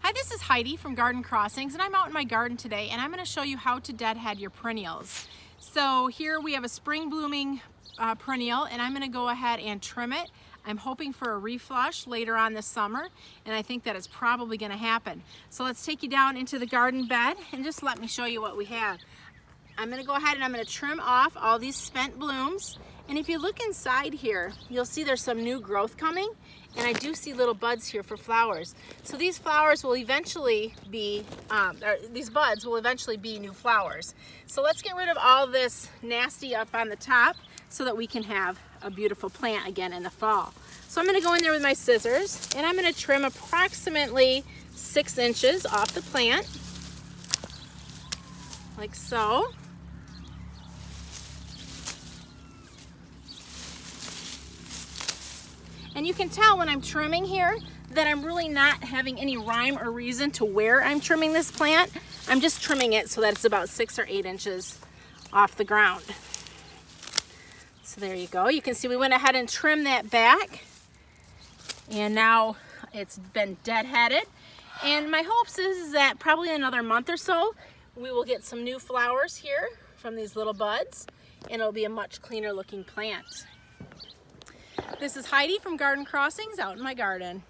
Hi, this is Heidi from Garden Crossings, and I'm out in my garden today, and I'm going to show you how to deadhead your perennials. So here we have a spring blooming perennial, and I'm going to go ahead and trim it. I'm hoping for a reflush later on this summer, and I think that it's probably going to happen. So let's take you down into the garden bed and just let me show you what we have. I'm going to go ahead and I'm going to trim off all these spent blooms. And if you look inside here, you'll see there's some new growth coming, and I do see little buds here for flowers. So these flowers will eventually be, these buds will eventually be new flowers. So let's get rid of all this nasty up on the top so that we can have a beautiful plant again in the fall. So I'm going to go in there with my scissors, and I'm going to trim approximately 6 inches off the plant, like so. And you can tell when I'm trimming here that I'm really not having any rhyme or reason to where I'm trimming this plant. I'm just trimming it so that it's about 6 or 8 inches off the ground. So there you go. You can see we went ahead and trimmed that back, and now it's been deadheaded. And my hopes is that probably in another month or so we will get some new flowers here from these little buds, and it'll be a much cleaner looking plant. This is Heidi from Garden Crossings out in my garden.